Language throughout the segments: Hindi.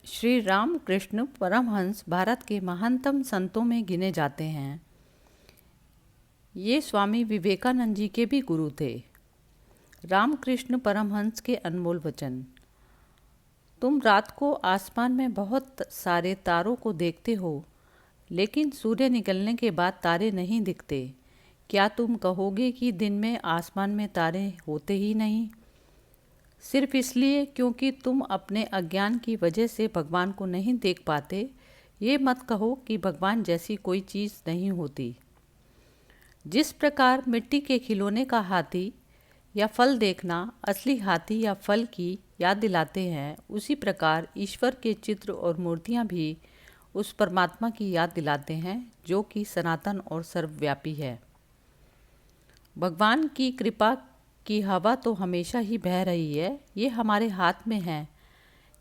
श्री रामकृष्ण परमहंस भारत के महानतम संतों में गिने जाते हैं। ये स्वामी विवेकानंद जी के भी गुरु थे। रामकृष्ण परमहंस के अनमोल वचन। तुम रात को आसमान में बहुत सारे तारों को देखते हो, लेकिन सूर्य निकलने के बाद तारे नहीं दिखते। क्या तुम कहोगे कि दिन में आसमान में तारे होते ही नहीं? सिर्फ इसलिए क्योंकि तुम अपने अज्ञान की वजह से भगवान को नहीं देख पाते। ये मत कहो कि भगवान जैसी कोई चीज़ नहीं होती। जिस प्रकार मिट्टी के खिलौने का हाथी या फल देखना असली हाथी या फल की याद दिलाते हैं, उसी प्रकार ईश्वर के चित्र और मूर्तियाँ भी उस परमात्मा की याद दिलाते हैं जो कि सनातन और सर्वव्यापी है। भगवान की कृपा की हवा तो हमेशा ही बह रही है। ये हमारे हाथ में है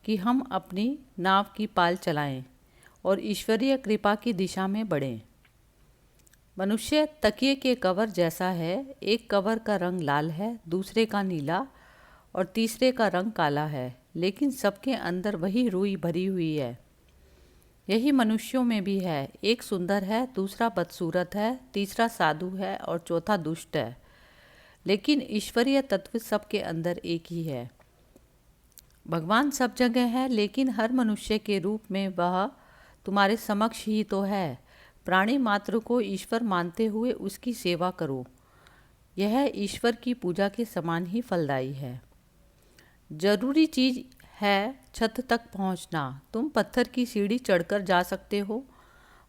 कि हम अपनी नाव की पाल चलाएं और ईश्वरीय कृपा की दिशा में बढ़ें। मनुष्य तकिए के कवर जैसा है। एक कवर का रंग लाल है, दूसरे का नीला और तीसरे का रंग काला है, लेकिन सबके अंदर वही रूई भरी हुई है। यही मनुष्यों में भी है। एक सुंदर है, दूसरा बदसूरत है, तीसरा साधु है और चौथा दुष्ट है, लेकिन ईश्वरीय तत्व सबके अंदर एक ही है। भगवान सब जगह है, लेकिन हर मनुष्य के रूप में वह तुम्हारे समक्ष ही तो है। प्राणी मात्र को ईश्वर मानते हुए उसकी सेवा करो। यह ईश्वर की पूजा के समान ही फलदायी है। जरूरी चीज़ है छत तक पहुंचना। तुम पत्थर की सीढ़ी चढ़कर जा सकते हो,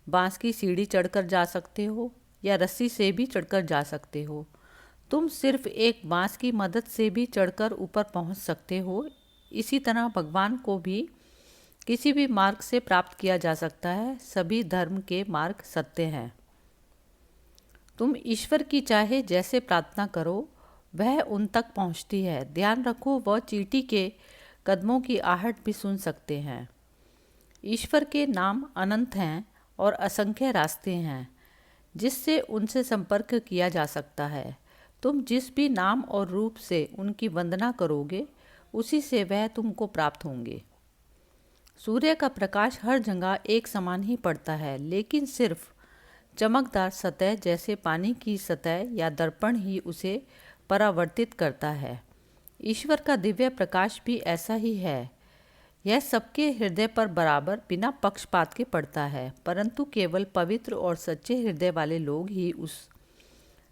बांस की सीढ़ी चढ़कर जा सकते हो, या रस्सी से भी चढ़कर जा सकते हो। तुम सिर्फ एक बांस की मदद से भी चढ़कर ऊपर पहुंच सकते हो। इसी तरह भगवान को भी किसी भी मार्ग से प्राप्त किया जा सकता है। सभी धर्म के मार्ग सत्य हैं। तुम ईश्वर की चाहे जैसे प्रार्थना करो, वह उन तक पहुंचती है। ध्यान रखो, वह चींटी के कदमों की आहट भी सुन सकते हैं। ईश्वर के नाम अनंत हैं और असंख्य रास्ते हैं जिससे उनसे संपर्क किया जा सकता है। तुम जिस भी नाम और रूप से उनकी वंदना करोगे, उसी से वह तुमको प्राप्त होंगे। सूर्य का प्रकाश हर जगह एक समान ही पड़ता है, लेकिन सिर्फ चमकदार सतह जैसे पानी की सतह या दर्पण ही उसे परावर्तित करता है। ईश्वर का दिव्य प्रकाश भी ऐसा ही है। यह सबके हृदय पर बराबर बिना पक्षपात के पड़ता है, परंतु केवल पवित्र और सच्चे हृदय वाले लोग ही उस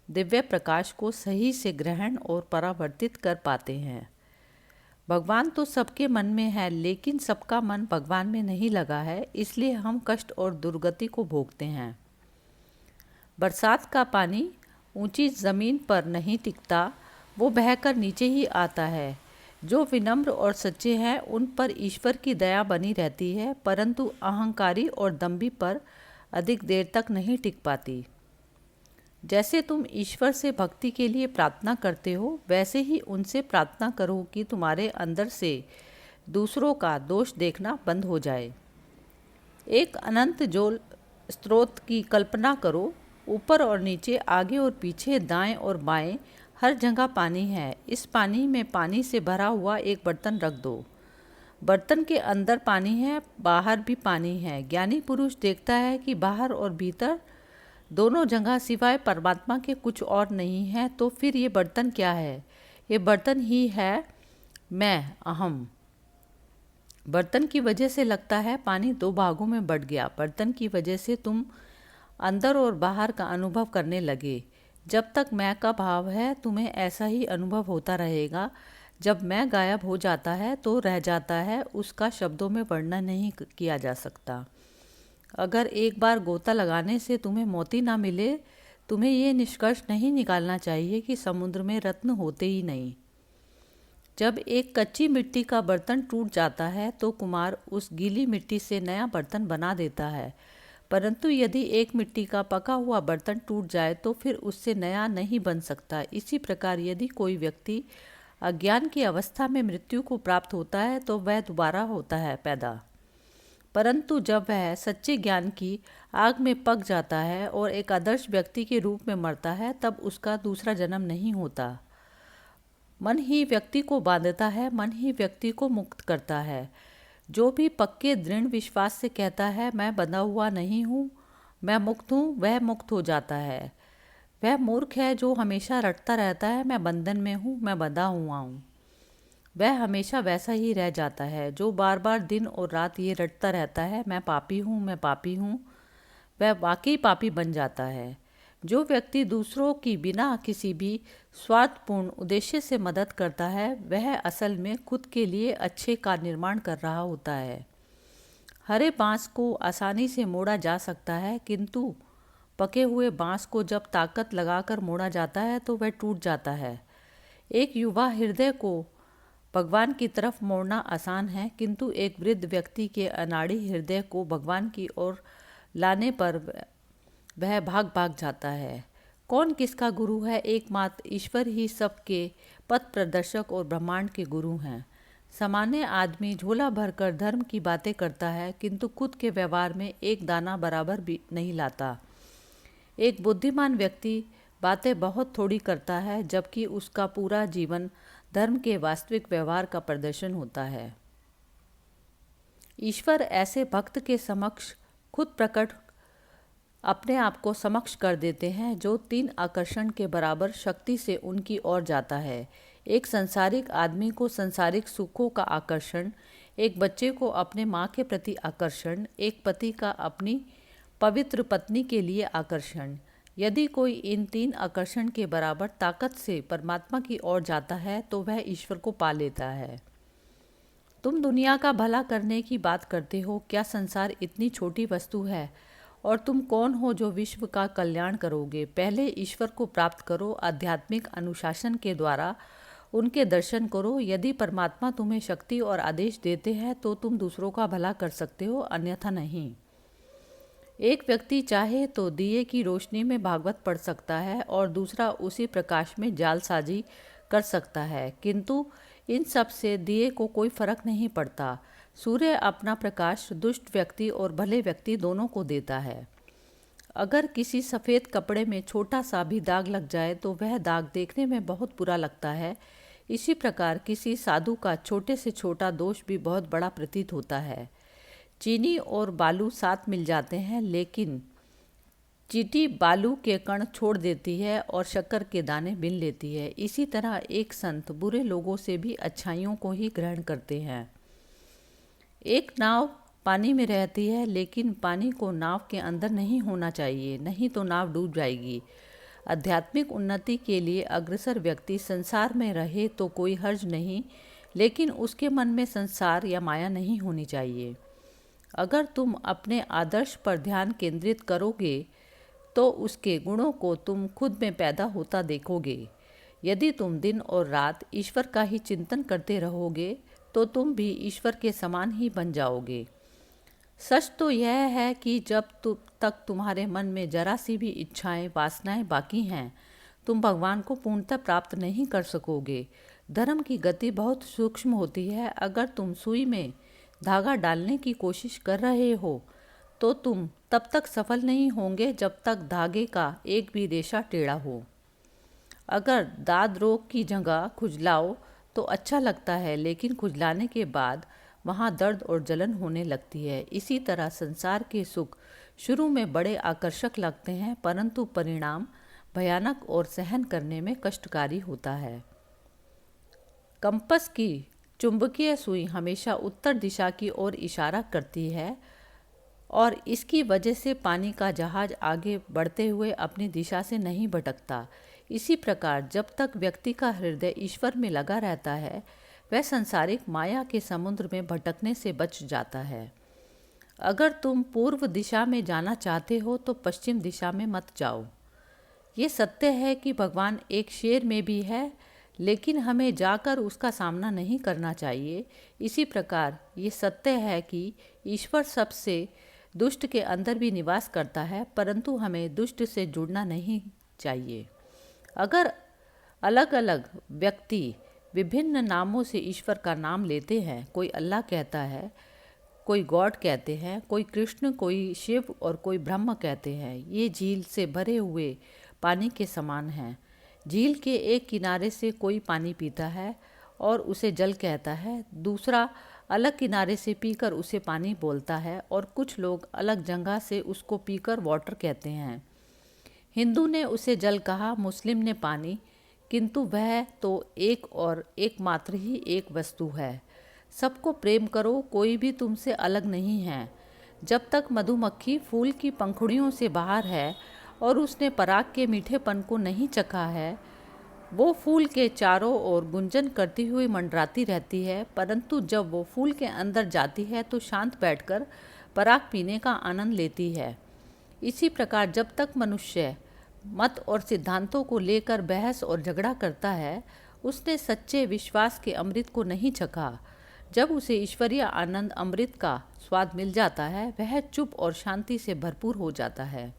दिव्य प्रकाश को सही से ग्रहण और परावर्तित कर पाते हैं। भगवान तो सबके मन में है, लेकिन सबका मन भगवान में नहीं लगा है, इसलिए हम कष्ट और दुर्गति को भोगते हैं। बरसात का पानी ऊंची ज़मीन पर नहीं टिकता, वो बहकर नीचे ही आता है। जो विनम्र और सच्चे हैं उन पर ईश्वर की दया बनी रहती है, परंतु अहंकारी और दंभी पर अधिक देर तक नहीं टिक पाती। जैसे तुम ईश्वर से भक्ति के लिए प्रार्थना करते हो, वैसे ही उनसे प्रार्थना करो कि तुम्हारे अंदर से दूसरों का दोष देखना बंद हो जाए। एक अनंत जल स्रोत की कल्पना करो। ऊपर और नीचे, आगे और पीछे, दाएं और बाएं, हर जगह पानी है। इस पानी में पानी से भरा हुआ एक बर्तन रख दो। बर्तन के अंदर पानी है, बाहर भी पानी है। ज्ञानी पुरुष देखता है कि बाहर और भीतर दोनों जगह सिवाय परमात्मा के कुछ और नहीं है। तो फिर ये बर्तन क्या है? ये बर्तन ही है मैं, अहम। बर्तन की वजह से लगता है पानी दो भागों में बट गया। बर्तन की वजह से तुम अंदर और बाहर का अनुभव करने लगे। जब तक मैं का भाव है, तुम्हें ऐसा ही अनुभव होता रहेगा। जब मैं गायब हो जाता है तो रह जाता है, उसका शब्दों में वर्णन नहीं किया जा सकता। अगर एक बार गोता लगाने से तुम्हें मोती ना मिले, तुम्हें ये निष्कर्ष नहीं निकालना चाहिए कि समुद्र में रत्न होते ही नहीं। जब एक कच्ची मिट्टी का बर्तन टूट जाता है तो कुम्हार उस गीली मिट्टी से नया बर्तन बना देता है, परंतु यदि एक मिट्टी का पका हुआ बर्तन टूट जाए तो फिर उससे नया नहीं बन सकता। इसी प्रकार यदि कोई व्यक्ति अज्ञान की अवस्था में मृत्यु को प्राप्त होता है तो वह दोबारा होता है पैदा, परंतु जब वह सच्चे ज्ञान की आग में पक जाता है और एक आदर्श व्यक्ति के रूप में मरता है, तब उसका दूसरा जन्म नहीं होता। मन ही व्यक्ति को बांधता है, मन ही व्यक्ति को मुक्त करता है। जो भी पक्के दृढ़ विश्वास से कहता है मैं बंधा हुआ नहीं हूँ, मैं मुक्त हूँ, वह मुक्त हो जाता है। वह मूर्ख है जो हमेशा रटता रहता है मैं बंधन में हूँ, मैं बंधा हुआ हूँ। वह हमेशा वैसा ही रह जाता है जो बार बार दिन और रात ये रटता रहता है मैं पापी हूँ, मैं पापी हूँ। वह वाकई पापी बन जाता है। जो व्यक्ति दूसरों की बिना किसी भी स्वार्थपूर्ण उद्देश्य से मदद करता है वह असल में खुद के लिए अच्छे का निर्माण कर रहा होता है। हरे बांस को आसानी से मोड़ा जा सकता है, किंतु पके हुए बांस को जब ताकत लगाकर मोड़ा जाता है तो वह टूट जाता है। एक युवा हृदय को भगवान की तरफ मोड़ना आसान है, किंतु एक वृद्ध व्यक्ति के अनाड़ी हृदय को भगवान की ओर लाने पर वह भाग भाग जाता है। कौन किसका गुरु है? एकमात्र ईश्वर ही सबके पथ प्रदर्शक और ब्रह्मांड के गुरु हैं। सामान्य आदमी झोला भरकर धर्म की बातें करता है, किंतु खुद के व्यवहार में एक दाना बराबर भी नहीं लाता। एक बुद्धिमान व्यक्ति बातें बहुत थोड़ी करता है, जबकि उसका पूरा जीवन धर्म के वास्तविक व्यवहार का प्रदर्शन होता है। ईश्वर ऐसे भक्त के समक्ष खुद प्रकट अपने आप को समक्ष कर देते हैं जो 3 आकर्षण के बराबर शक्ति से उनकी ओर जाता है। एक संसारिक आदमी को संसारिक सुखों का आकर्षण, एक बच्चे को अपने माँ के प्रति आकर्षण, एक पति का अपनी पवित्र पत्नी के लिए आकर्षण। यदि कोई इन 3 आकर्षण के बराबर ताकत से परमात्मा की ओर जाता है तो वह ईश्वर को पा लेता है। तुम दुनिया का भला करने की बात करते हो। क्या संसार इतनी छोटी वस्तु है? और तुम कौन हो जो विश्व का कल्याण करोगे? पहले ईश्वर को प्राप्त करो। आध्यात्मिक अनुशासन के द्वारा उनके दर्शन करो। यदि परमात्मा तुम्हें शक्ति और आदेश देते हैं तो तुम दूसरों का भला कर सकते हो, अन्यथा नहीं। एक व्यक्ति चाहे तो दिए की रोशनी में भागवत पढ़ सकता है और दूसरा उसी प्रकाश में जालसाजी कर सकता है, किंतु इन सब से दिए को कोई फर्क नहीं पड़ता। सूर्य अपना प्रकाश दुष्ट व्यक्ति और भले व्यक्ति दोनों को देता है। अगर किसी सफ़ेद कपड़े में छोटा सा भी दाग लग जाए तो वह दाग देखने में बहुत बुरा लगता है। इसी प्रकार किसी साधु का छोटे से छोटा दोष भी बहुत बड़ा प्रतीत होता है। चीनी और बालू साथ मिल जाते हैं, लेकिन चींटी बालू के कण छोड़ देती है और शक्कर के दाने बीन लेती है। इसी तरह एक संत बुरे लोगों से भी अच्छाइयों को ही ग्रहण करते हैं। एक नाव पानी में रहती है, लेकिन पानी को नाव के अंदर नहीं होना चाहिए, नहीं तो नाव डूब जाएगी। आध्यात्मिक उन्नति के लिए अग्रसर व्यक्ति संसार में रहे तो कोई हर्ज नहीं, लेकिन उसके मन में संसार या माया नहीं होनी चाहिए। अगर तुम अपने आदर्श पर ध्यान केंद्रित करोगे तो उसके गुणों को तुम खुद में पैदा होता देखोगे। यदि तुम दिन और रात ईश्वर का ही चिंतन करते रहोगे तो तुम भी ईश्वर के समान ही बन जाओगे। सच तो यह है कि जब तक तुम्हारे मन में जरा सी भी इच्छाएं, वासनाएं बाकी हैं, तुम भगवान को पूर्णतः प्राप्त नहीं कर सकोगे। धर्म की गति बहुत सूक्ष्म होती है। अगर तुम सुई में धागा डालने की कोशिश कर रहे हो तो तुम तब तक सफल नहीं होंगे जब तक धागे का एक भी रेशा टेढ़ा हो। अगर दाद रोग की जगह खुजलाओ तो अच्छा लगता है, लेकिन खुजलाने के बाद वहाँ दर्द और जलन होने लगती है। इसी तरह संसार के सुख शुरू में बड़े आकर्षक लगते हैं, परंतु परिणाम भयानक और सहन करने में कष्टकारी होता है। कंपस की चुंबकीय सुई हमेशा उत्तर दिशा की ओर इशारा करती है और इसकी वजह से पानी का जहाज आगे बढ़ते हुए अपनी दिशा से नहीं भटकता। इसी प्रकार जब तक व्यक्ति का हृदय ईश्वर में लगा रहता है वह सांसारिक माया के समुद्र में भटकने से बच जाता है। अगर तुम पूर्व दिशा में जाना चाहते हो तो पश्चिम दिशा में मत जाओ। ये सत्य है कि भगवान एक शेर में भी है, लेकिन हमें जाकर उसका सामना नहीं करना चाहिए। इसी प्रकार ये सत्य है कि ईश्वर सबसे दुष्ट के अंदर भी निवास करता है, परंतु हमें दुष्ट से जुड़ना नहीं चाहिए। अगर अलग अलग व्यक्ति विभिन्न नामों से ईश्वर का नाम लेते हैं, कोई अल्लाह कहता है, कोई गॉड कहते हैं, कोई कृष्ण, कोई शिव और कोई ब्रह्म कहते हैं, ये झील से भरे हुए पानी के समान हैं। झील के एक किनारे से कोई पानी पीता है और उसे जल कहता है, दूसरा अलग किनारे से पीकर उसे पानी बोलता है और कुछ लोग अलग जगह से उसको पीकर वाटर कहते हैं। हिंदू ने उसे जल कहा, मुस्लिम ने पानी, किंतु वह तो एक और एकमात्र ही एक वस्तु है। सबको प्रेम करो, कोई भी तुमसे अलग नहीं है। जब तक मधुमक्खी फूल की पंखुड़ियों से बाहर है और उसने पराग के मीठेपन को नहीं चखा है, वो फूल के चारों ओर गुंजन करती हुई मंडराती रहती है, परंतु जब वो फूल के अंदर जाती है तो शांत बैठकर पराग पीने का आनंद लेती है। इसी प्रकार जब तक मनुष्य मत और सिद्धांतों को लेकर बहस और झगड़ा करता है, उसने सच्चे विश्वास के अमृत को नहीं चखा। जब उसे ईश्वरीय आनंद अमृत का स्वाद मिल जाता है, वह चुप और शांति से भरपूर हो जाता है।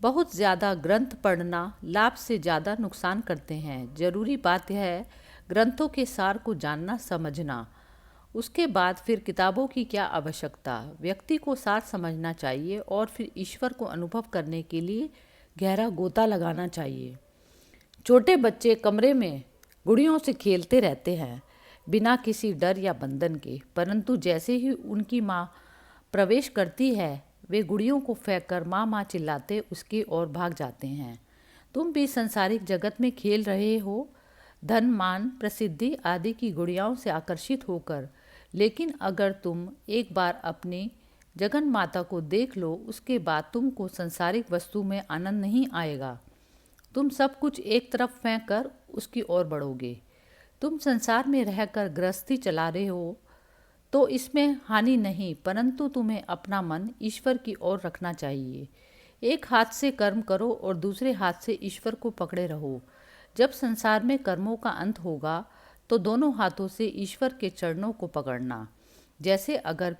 बहुत ज़्यादा ग्रंथ पढ़ना लाभ से ज़्यादा नुकसान करते हैं। जरूरी बात यह है ग्रंथों के सार को जानना समझना। उसके बाद फिर किताबों की क्या आवश्यकता। व्यक्ति को सार समझना चाहिए और फिर ईश्वर को अनुभव करने के लिए गहरा गोता लगाना चाहिए। छोटे बच्चे कमरे में गुड़ियों से खेलते रहते हैं बिना किसी डर या बंधन के, परंतु जैसे ही उनकी माँ प्रवेश करती है वे गुड़ियों को फेंक कर माँ माँ चिल्लाते उसकी ओर भाग जाते हैं। तुम भी सांसारिक जगत में खेल रहे हो, धन मान प्रसिद्धि आदि की गुड़ियाओं से आकर्षित होकर, लेकिन अगर तुम एक बार अपनी जगन माता को देख लो, उसके बाद तुमको सांसारिक वस्तु में आनंद नहीं आएगा। तुम सब कुछ एक तरफ फेंक कर उसकी ओर बढ़ोगे। तुम संसार में रहकर गृहस्थी चला रहे हो तो इसमें हानि नहीं, परंतु तुम्हें अपना मन ईश्वर की ओर रखना चाहिए। एक हाथ से कर्म करो और दूसरे हाथ से ईश्वर को पकड़े रहो। जब संसार में कर्मों का अंत होगा तो दोनों हाथों से ईश्वर के चरणों को पकड़ना। जैसे अगर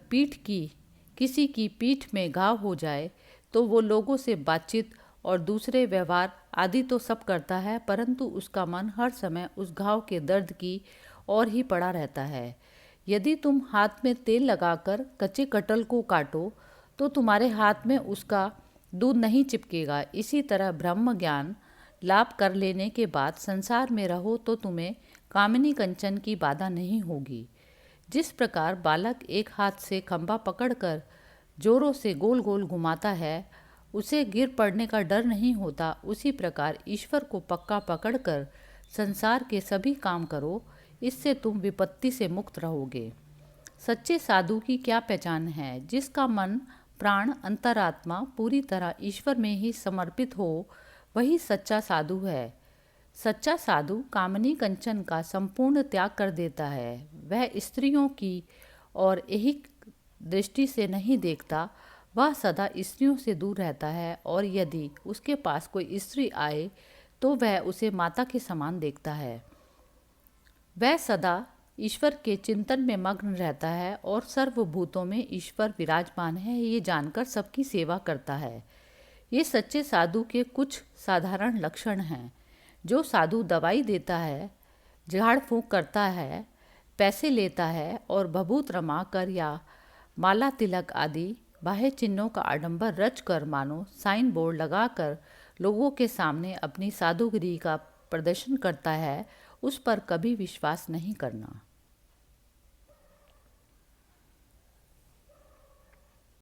किसी की पीठ में घाव हो जाए तो वो लोगों से बातचीत और दूसरे व्यवहार आदि तो सब करता है, परंतु उसका मन हर समय उस घाव के दर्द की ओर ही पड़ा रहता है। यदि तुम हाथ में तेल लगाकर कच्चे कटहल को काटो तो तुम्हारे हाथ में उसका दूध नहीं चिपकेगा। इसी तरह ब्रह्म ज्ञान लाभ कर लेने के बाद संसार में रहो तो तुम्हें कामिनी कंचन की बाधा नहीं होगी। जिस प्रकार बालक एक हाथ से खंभा पकड़कर जोरों से गोल गोल घुमाता है, उसे गिर पड़ने का डर नहीं होता, उसी प्रकार ईश्वर को पक्का पकड़कर संसार के सभी काम करो, इससे तुम विपत्ति से मुक्त रहोगे। सच्चे साधु की क्या पहचान है? जिसका मन प्राण अंतरात्मा पूरी तरह ईश्वर में ही समर्पित हो, वही सच्चा साधु है। सच्चा साधु कामनी कंचन का संपूर्ण त्याग कर देता है। वह स्त्रियों की और ऐहिक दृष्टि से नहीं देखता, वह सदा स्त्रियों से दूर रहता है और यदि उसके पास कोई स्त्री आए तो वह उसे माता के समान देखता है। वह सदा ईश्वर के चिंतन में मग्न रहता है और सर्वभूतों में ईश्वर विराजमान है ये जानकर सबकी सेवा करता है। ये सच्चे साधु के कुछ साधारण लक्षण हैं। जो साधु दवाई देता है, झाड़ फूंक करता है, पैसे लेता है और भभूत रमा कर या माला तिलक आदि बाह्य चिन्हों का आडंबर रच कर मानो साइन बोर्ड लगाकर लोगों के सामने अपनी साधुगिरी का प्रदर्शन करता है, उस पर कभी विश्वास नहीं करना।